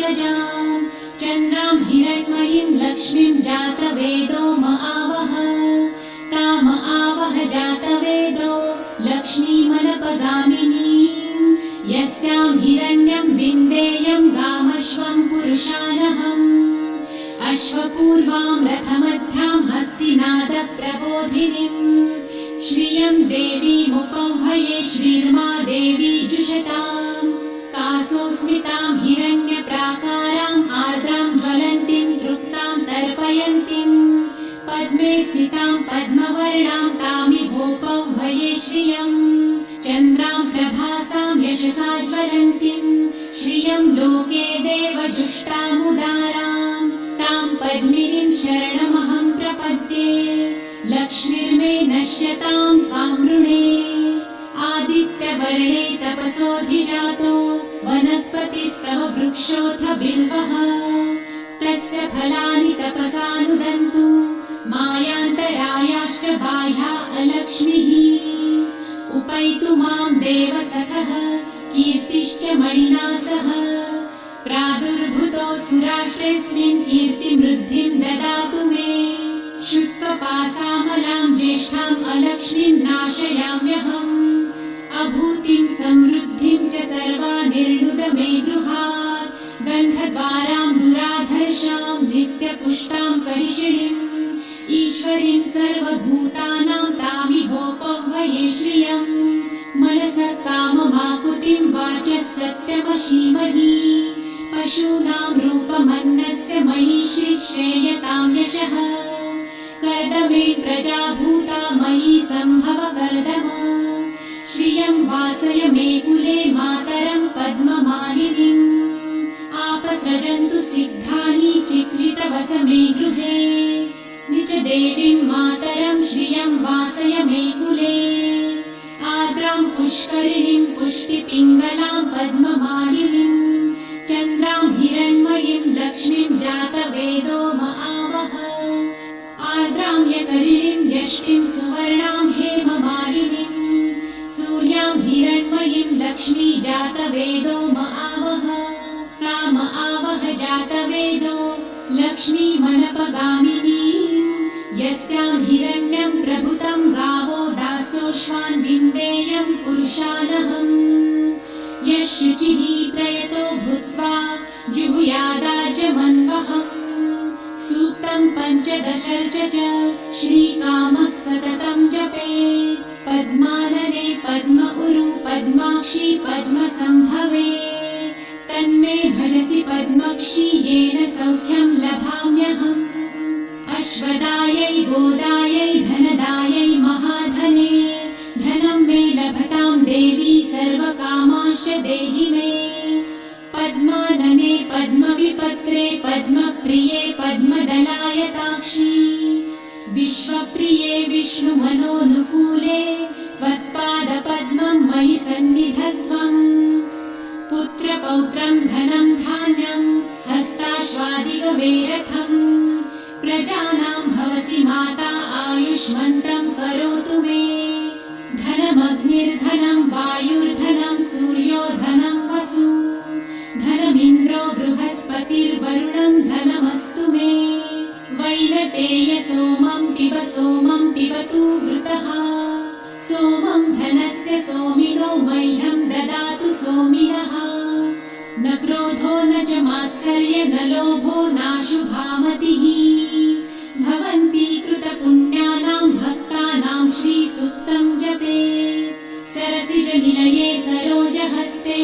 प्रजां चन्द्रां हिरण्मयीं लक्ष्मीं जातवेदो महावः ताम आवह जातवेदो लक्ष्मीमनपगामिनीं यस्यां हिरण्यं विन्देयं गामश्वं पुरुषानहम् अश्वपूर्वां रथमध्यां हस्तिनादप्रबोधिनीं श्रियं देवीमुपह्वये श्रीर्मा देवी जुषतां कासोस्मितां हिरण्यप्राकाराम् आर्द्रां ज्वलन्तीं तृप्तां तर्पयन्तीं पद्मे स्थितां पद्मवर्णां तामिहोपह्वये श्रियं चन्द्रां प्रभासां यशसा ज्वलन्तीं श्रियं लोके देवजुष्टामुदारां तां पद्मिनीं शरणमहं प्रपद्ये लक्ष्मीर्मे नश्यतां त्वां वृणे आदित्यवर्णे तपसोऽधिजातो वनस्पतिस्तव वृक्षोऽथ बिल्वः तस्य फलानि तपसानुदन्तु मायान्तरायाश्च बाह्या अलक्ष्मीः उपैतु मां देवसखः कीर्तिश्च मणिना सह प्रादुर्भूतो सुराष्ट्रेऽस्मिन् कीर्तिमृद्धिं ददातु मे शुत्वपासामलां ज्येष्ठाम् अलक्ष्मीं नाशयाम्यहम् अभूतिं समृद्धिं च सर्वानिर्णुद मे गृहात् गन्धद्वारां दुराधर्षां नित्यपुष्टां करिषिणीम् ईश्वरीं सर्वभूतानां तामिहोपह्वये श्रियं मनसः काममाकुतिं वाचः सत्यमशीमहि पशूनां रूपमन्नस्य मयि श्रेयतां यशः कर्दमे प्रजाभूता मयि सम्भव कर्दम श्रियं वासय मे कुले मातरं पद्ममालिनीम् आपसृजन्तु सिद्धानि चिक्लितवस मे गृहे निच देवीं मातरं श्रियं वासय मे कुले आर्द्रां पुष्करिणीं पुष्टिपिङ्गलां पद्ममालिनीं चन्द्रां हिरण्मयीं लक्ष्मीं जातवेदो महावः आर्द्रां यकरिणीं यष्टिं सुवर्णां हेममालिनीं सूर्यां हिरण्मयीं लक्ष्मी जातवेदो महावः ताम आवह जातवेदो लक्ष्मीमनपगामिनीं यस्यां हिरण्यं प्रभुतं गावो दासोऽश्वान् विन्देयं पुरुषानहम् यः शुचिः प्रयतो भूत्वा जिहुयादाजमन्वहम् सूक्तं पञ्चदशर्च च श्रीकामः सततं जपेत् पद्मानने पद्म उरु पद्माक्षी पद्मसम्भवे तन्मे भजसि पद्मक्षी येन सौख्यं लभाम्यहम् अश्वदायै गोदायै धनदायै महाधने धनं मे लभतां देवी सर्वकामाश्च देहि मे पद्मानने पद्मविपत्रे पद्मप्रिये पद्मदलायताक्षी विश्वप्रिये विष्णुमनोनुकूले त्वत्पादपद्मं मयि सन्निधस्त्वम् पुत्रपौत्रं धनं धान्यं हस्ताश्वादिगवेरथं प्रजानां भवसि माता आयुष्मन्तं करोतु मे धनमग्निर्धनं वायुर्धनं सूर्यो धनं वसु धनमिन्द्रो बृहस्पतिर्वरुणं धनमस्तु मे वैनतेय सोमं पिबतु वृतः सोमं धनस्य सोमिनो मह्यं ददातु सोमिनः न क्रोधो न च मात्सर्य न लोभो नाशुभामतिः भवन्ति कृतपुण्यानां भक्तानां श्रीसूक्तं जपेत् सरसिजनिलये सरोजहस्ते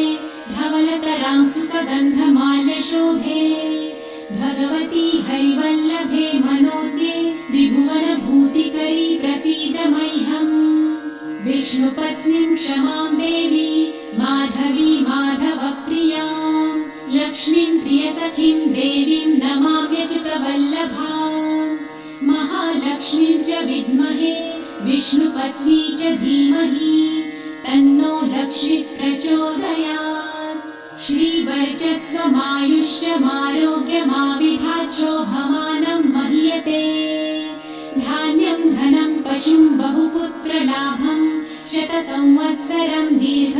धवलतरां सुखगन्धमाल्यशोभे भगवती हरिवल्लभे मनोज्ञे त्रिभुवनभूतिकरी प्रसीद मह्यम् विष्णुपत्नीं क्षमां देवी माधवी माधवप्रियां लक्ष्मीं प्रियसखीं देवीं नमाम्यच्युतवल्लभां महालक्ष्मीं च विद्महे विष्णुपत्नी च धीमहि तन्नो लक्ष्मी प्रचोदयात् श्रीवर्चस्वमायुष्यमारोग्यमाविधाच्छोभमानं मह्यते धान्यं धनं पशुं बहुपुत्रलाभं शतसंवत्सरं दीर्घ